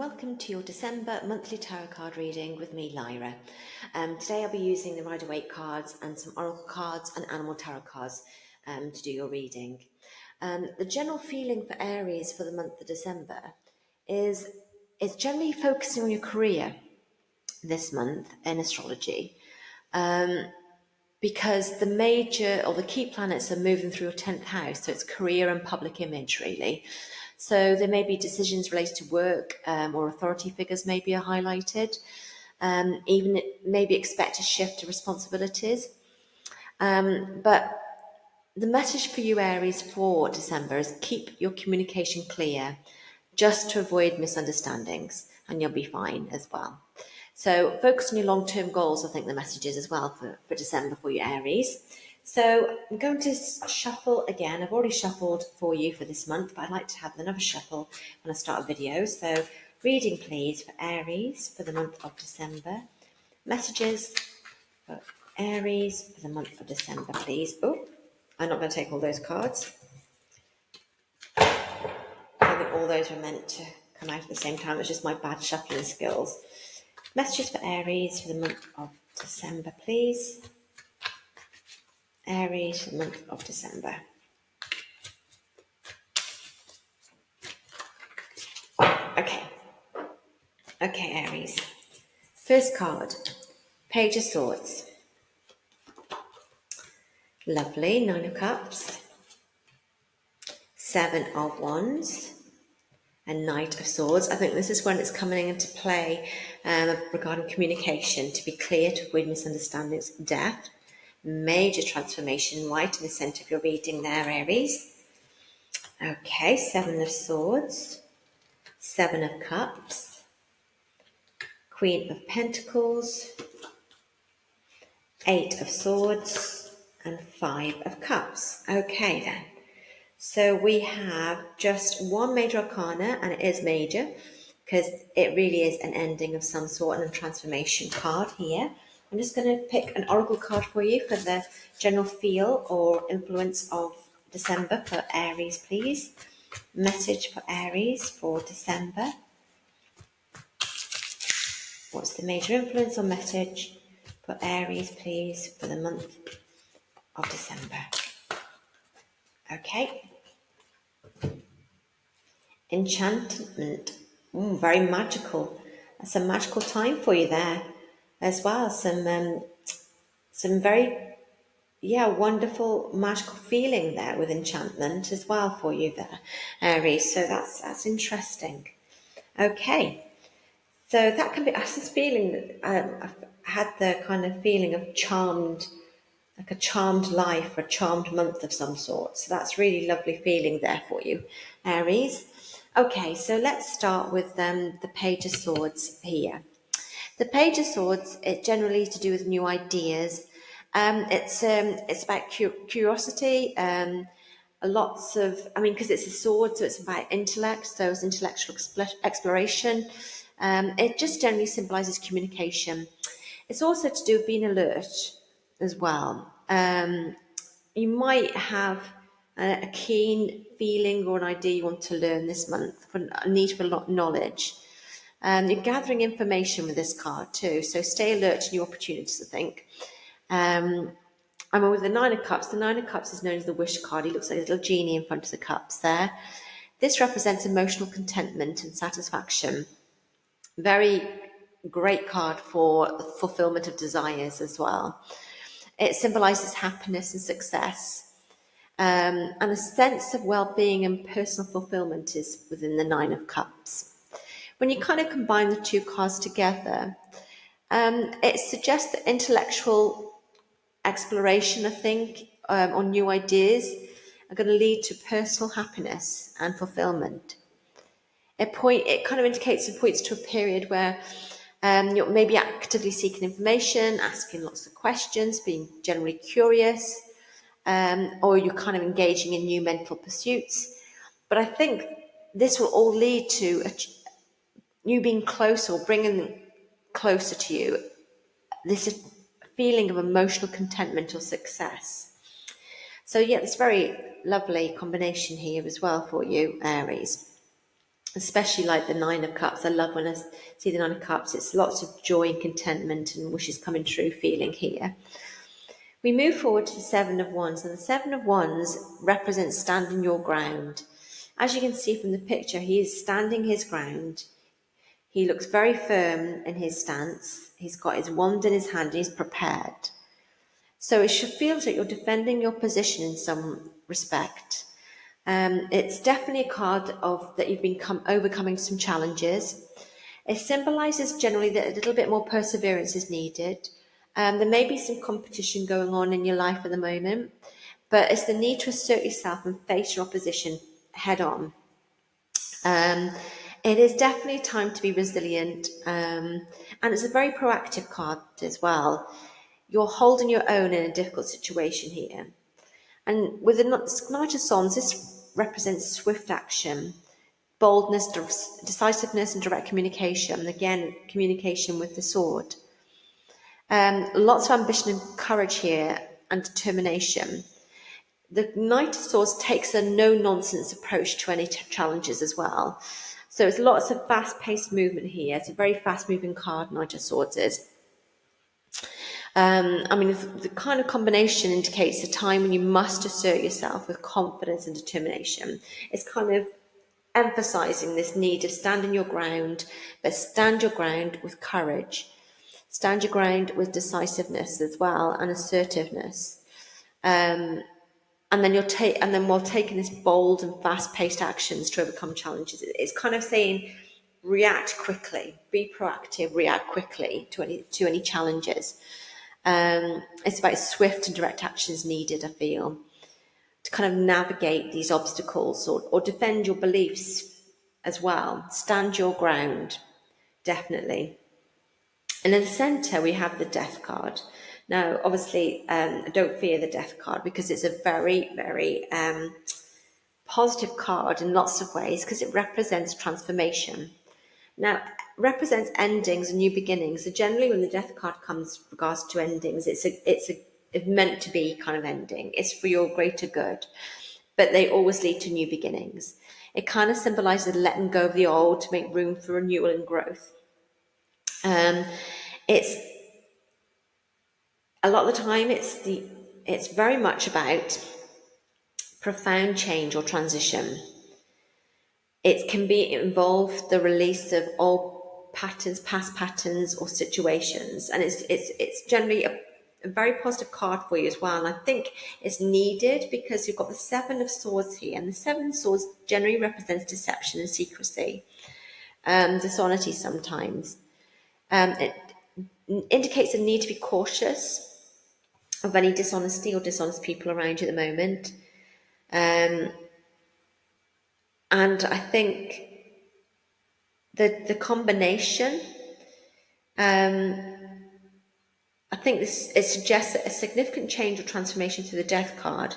welcome to your December monthly tarot card reading with me, Lyra. Today I'll be using the Rider Waite cards and some oracle cards and animal tarot cards to do your reading. The general feeling for Aries for the month of December is generally focusing on your career this month in astrology. Because the major or the key planets are moving through your 10th house, so it's career and public image, really. So there may be decisions related to work or authority figures maybe are highlighted. Even maybe expect a shift to responsibilities. But the message for you, Aries, for December is keep your communication clear just to avoid misunderstandings, and you'll be fine as well. So focus on your long-term goals, I think the message is as well for December for you, Aries. So I'm going to shuffle again. I've already shuffled for you for this month, but I'd like to have another shuffle when I start a video. So reading, please, for Aries for the month of December. Messages for Aries for the month of December, please. Oh, I'm not going to take all those cards. I think all those were meant to come out at the same time. It's just my bad shuffling skills. Messages for Aries for the month of December, please. Aries for the month of December. Okay, Aries. First card, Page of Swords. Lovely, 9 of Cups. 7 of Wands. And Knight of Swords. I think this is when it's coming into play regarding communication, to be clear, to avoid misunderstandings, death. Major transformation right in the centre of your reading there, Aries. Okay, 7 of Swords. 7 of Cups. Queen of Pentacles. 8 of Swords. And 5 of Cups. Okay then. So we have just one major arcana, and it is major because it really is an ending of some sort and a transformation card here. I'm just going to pick an oracle card for you for the general feel or influence of December for Aries, please. Message for Aries for December. What's the major influence or message for Aries, please, for the month of December? Okay. Enchantment. Very magical. That's a magical time for you there as well. Some very, wonderful magical feeling there with enchantment as well for you there, Aries. So that's interesting. Okay. So that can be, I was just feeling that I've had the kind of feeling of charmed, like a charmed life or a charmed month of some sort. So that's really lovely feeling there for you, Aries. Okay, so let's start with the Page of Swords here. The Page of Swords, it generally is to do with new ideas. It's about curiosity, because it's a sword, so it's about intellect, so it's intellectual exploration. It just generally symbolises communication. It's also to do with being alert as well. You might have a keen feeling or an idea you want to learn this month, for a need for a lot of knowledge. You're gathering information with this card too, so stay alert to new opportunities, I think. With the 9 of Cups, the 9 of Cups is known as the Wish card. He looks like a little genie in front of the cups there. This represents emotional contentment and satisfaction. Very great card for fulfillment of desires as well. It symbolises happiness and success. And a sense of well-being and personal fulfillment is within the 9 of Cups. When you kind of combine the two cards together, it suggests that intellectual exploration, I think, on new ideas are going to lead to personal happiness and fulfillment. It kind of indicates and points to a period where you're maybe actively seeking information, asking lots of questions, being generally curious, or you're kind of engaging in new mental pursuits. But I think this will all lead to you being closer or bringing them closer to you. This is a feeling of emotional contentment or success. So it's very lovely combination here as well for you, Aries. especially like the Nine of Cups. I love when I see the Nine of Cups. It's lots of joy and contentment and wishes coming true feeling here. We move forward to the Seven of Wands, and the Seven of Wands represents standing your ground. As you can see from the picture, he is standing his ground. He looks very firm in his stance. He's got his wand in his hand and he's prepared. So it feels like you're defending your position in some respect. It's definitely a card of that you've been overcoming some challenges. It symbolises generally that a little bit more perseverance is needed. There may be some competition going on in your life at the moment, but it's the need to assert yourself and face your opposition head on. It is definitely time to be resilient, and it's a very proactive card as well. You're holding your own in a difficult situation here. And with the Knight of Swords, this represents swift action, boldness, decisiveness, and direct communication. Again, communication with the sword. Lots of ambition and courage here, and determination. The Knight of Swords takes a no-nonsense approach to any challenges as well. So it's lots of fast-paced movement here. It's a very fast-moving card, Knight of Swords is. I mean, the kind of combination indicates a time when you must assert yourself with confidence and determination. It's kind of emphasizing this need of standing your ground, but stand your ground with courage. Stand your ground with decisiveness as well, and assertiveness. And then while taking this bold and fast-paced actions to overcome challenges, it's kind of saying react quickly, be proactive, react quickly to any challenges. It's about swift and direct actions needed, I feel, to kind of navigate these obstacles or defend your beliefs as well. Stand your ground, definitely. And in the centre, we have the Death card. Now, obviously, don't fear the Death card because it's a very, very positive card in lots of ways because it represents transformation. Now, represents endings and new beginnings. So generally, when the Death card comes regards to endings, it's meant to be kind of ending. It's for your greater good, but they always lead to new beginnings. It kind of symbolises letting go of the old to make room for renewal and growth. It's a lot of the time it's very much about profound change or transition. It can involve the release of old patterns, past patterns or situations, and it's generally a very positive card for you as well. And I think it's needed because you've got the Seven of Swords here, and the Seven of Swords generally represents deception and secrecy, dishonesty sometimes. It indicates a need to be cautious of any dishonesty or dishonest people around you at the moment. And I think the combination, I think it suggests a significant change or transformation through the Death card,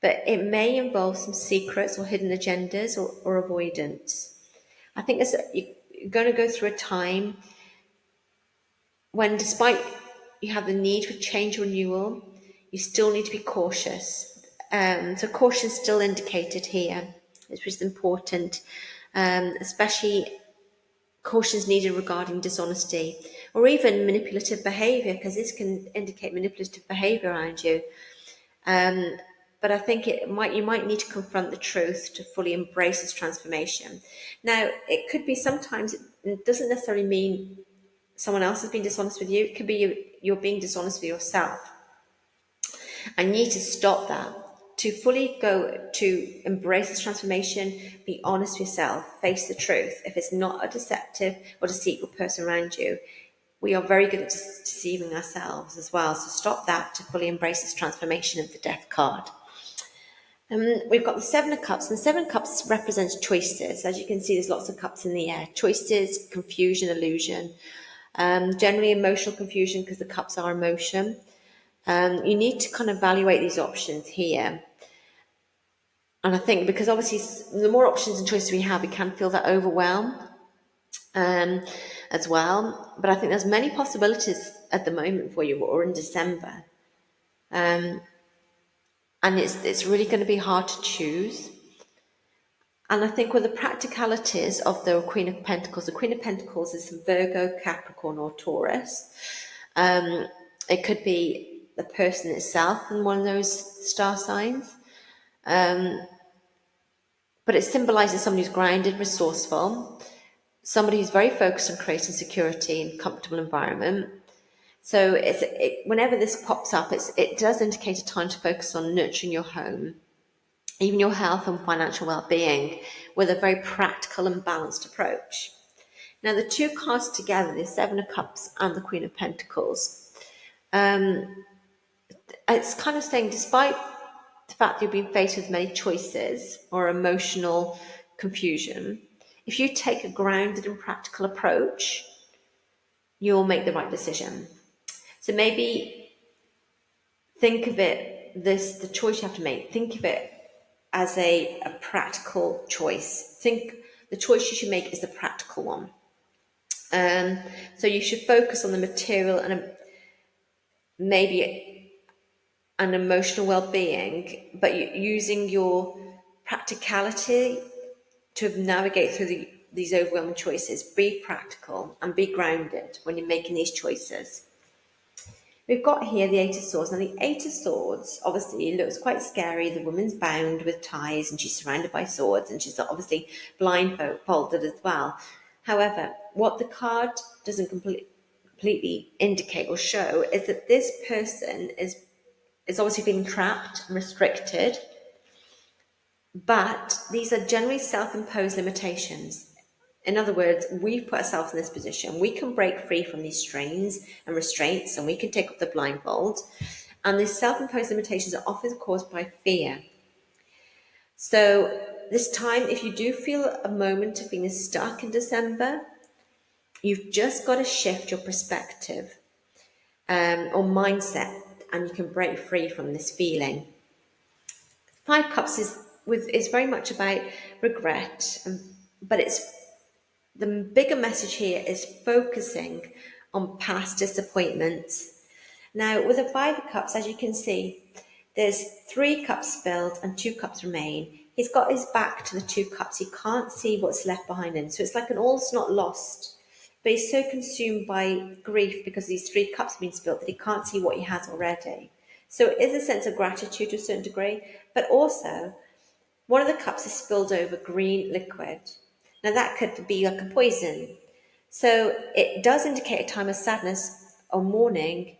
but it may involve some secrets or hidden agendas or avoidance. I think you're going to go through a time when, despite you have the need for change or renewal, you still need to be cautious. So caution is still indicated here, which is important, especially caution is needed regarding dishonesty or even manipulative behaviour, because this can indicate manipulative behaviour around you. But I think you might need to confront the truth to fully embrace this transformation. Now, it could be sometimes it doesn't necessarily mean someone else has been dishonest with you. It could be you're being dishonest with yourself. I need to stop that. To fully go to embrace this transformation, be honest with yourself, face the truth. If it's not a deceptive or deceitful person around you, we are very good at deceiving ourselves as well. So stop that to fully embrace this transformation of the Death card. We've got the Seven of Cups, and the Seven of Cups represents choices. As you can see, there's lots of cups in the air. Choices, confusion, illusion. Generally emotional confusion because the cups are emotion. You need to kind of evaluate these options here. And I think because obviously the more options and choices we have, we can feel that overwhelm as well. But I think there's many possibilities at the moment for you, or in December. And it's really going to be hard to choose. And I think with the practicalities of the Queen of Pentacles is Virgo, Capricorn, or Taurus. It could be the person itself in one of those star signs. But it symbolizes somebody who's grounded, resourceful, somebody who's very focused on creating security and comfortable environment. So whenever this pops up, it does indicate a time to focus on nurturing your home, even your health and financial well-being, with a very practical and balanced approach. Now, the two cards together, the Seven of Cups and the Queen of Pentacles, it's kind of saying, despite the fact that you've been faced with many choices or emotional confusion, if you take a grounded and practical approach, you'll make the right decision. So maybe think of it, the choice you have to make, think of it as a practical choice. Think the choice you should make is the practical one. So you should focus on the material and maybe an emotional well-being, but using your practicality to navigate through these overwhelming choices. Be practical and be grounded when you're making these choices. We've got here the Eight of Swords. Now, the Eight of Swords, obviously, looks quite scary. The woman's bound with ties and she's surrounded by swords and she's obviously blindfolded as well. However, what the card doesn't completely indicate or show is that this person is obviously feeling trapped and restricted, but these are generally self-imposed limitations. In other words, we've put ourselves in this position. We can break free from these strains and restraints, and we can take off the blindfold. And these self-imposed limitations are often caused by fear. So this time, if you do feel a moment of being stuck in December, you've just got to shift your perspective or mindset, and you can break free from this feeling. Five Cups is very much about regret, but the bigger message here is focusing on past disappointments. Now, with the Five of Cups, as you can see, there's 3 cups spilled and 2 cups remain. He's got his back to the 2 cups. He can't see what's left behind him. So it's like all's not lost. But he's so consumed by grief because these 3 cups have been spilled that he can't see what he has already. So it is a sense of gratitude to a certain degree, but also one of the cups is spilled over green liquid. Now that could be like a poison. So it does indicate a time of sadness or mourning,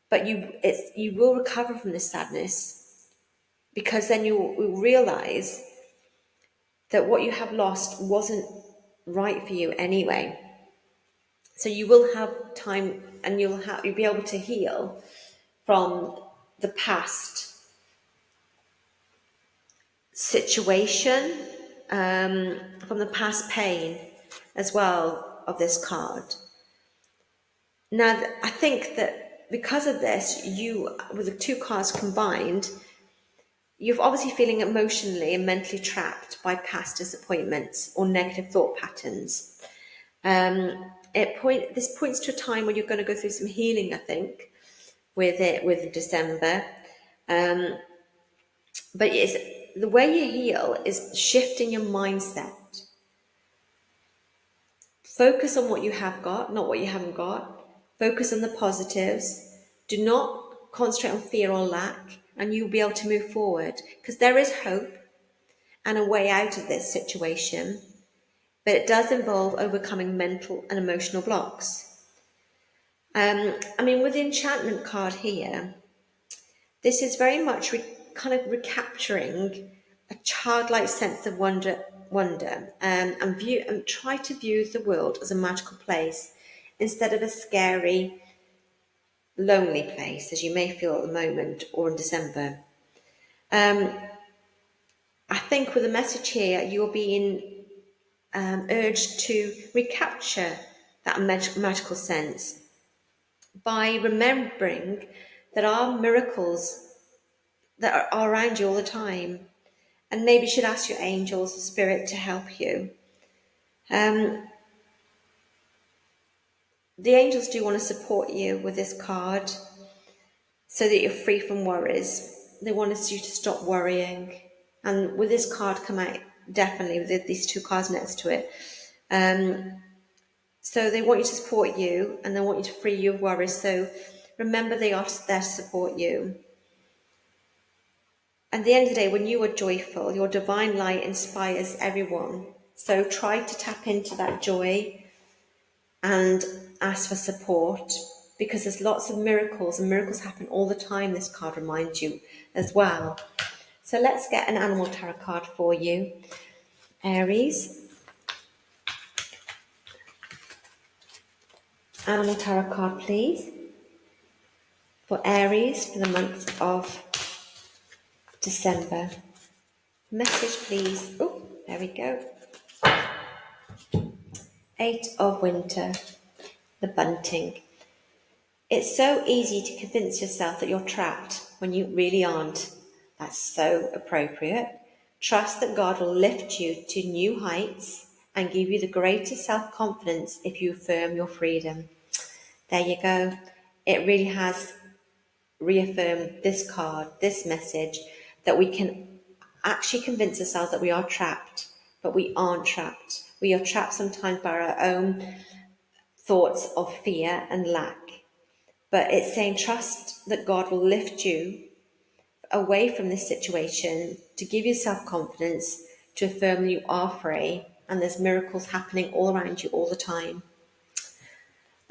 but you will recover from this sadness, because then you will realize that what you have lost wasn't right for you anyway. So you will have time, and you'll be able to heal from the past situation, from the past pain as well of this card. Now, I think that because of this, with the 2 cards combined, you're obviously feeling emotionally and mentally trapped by past disappointments or negative thought patterns. This points to a time when you're going to go through some healing, I think, with December. But the way you heal is shifting your mindset. Focus on what you have got, not what you haven't got. Focus on the positives. Do not concentrate on fear or lack, and you'll be able to move forward, because there is hope and a way out of this situation, but it does involve overcoming mental and emotional blocks. With the enchantment card here, this is very much kind of recapturing a childlike sense of wonder, and try to view the world as a magical place instead of a scary, lonely place, as you may feel at the moment or in December. I think with the message here, you're being urged to recapture that magical sense by remembering there are miracles that are around you all the time, and maybe you should ask your angels or spirit to help you. The angels do want to support you with this card so that you're free from worries. They want you to stop worrying. And with this card come out definitely, with these two cards next to it. So they want you to support you, and they want you to free you of worries. So remember, they are there to support you. At the end of the day, when you are joyful, your divine light inspires everyone. So try to tap into that joy and ask for support, because there's lots of miracles, and miracles happen all the time, this card reminds you as well. So let's get an animal tarot card for you, Aries. Animal tarot card, please, for Aries for the month of December. Message, please. Oh, there we go. 8 of Winter, the bunting. It's so easy to convince yourself that you're trapped when you really aren't. That's so appropriate. Trust that God will lift you to new heights and give you the greatest self-confidence if you affirm your freedom. There you go. It really has reaffirmed this card, this message, that we can actually convince ourselves that we are trapped, but we aren't trapped. We are trapped sometimes by our own thoughts of fear and lack. But it's saying trust that God will lift you away from this situation to give you self-confidence, to affirm that you are free, and there's miracles happening all around you all the time.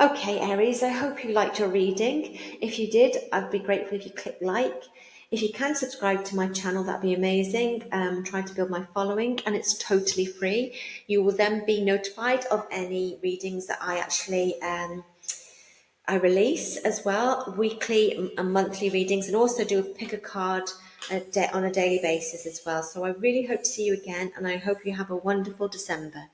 Okay, Aries, I hope you liked your reading. If you did, I'd be grateful if you click like. If you can subscribe to my channel, that'd be amazing. I'm trying to build my following, and it's totally free. You will then be notified of any readings that I actually I release as well, weekly and monthly readings, and also do pick a card on a daily basis as well. So I really hope to see you again, and I hope you have a wonderful December.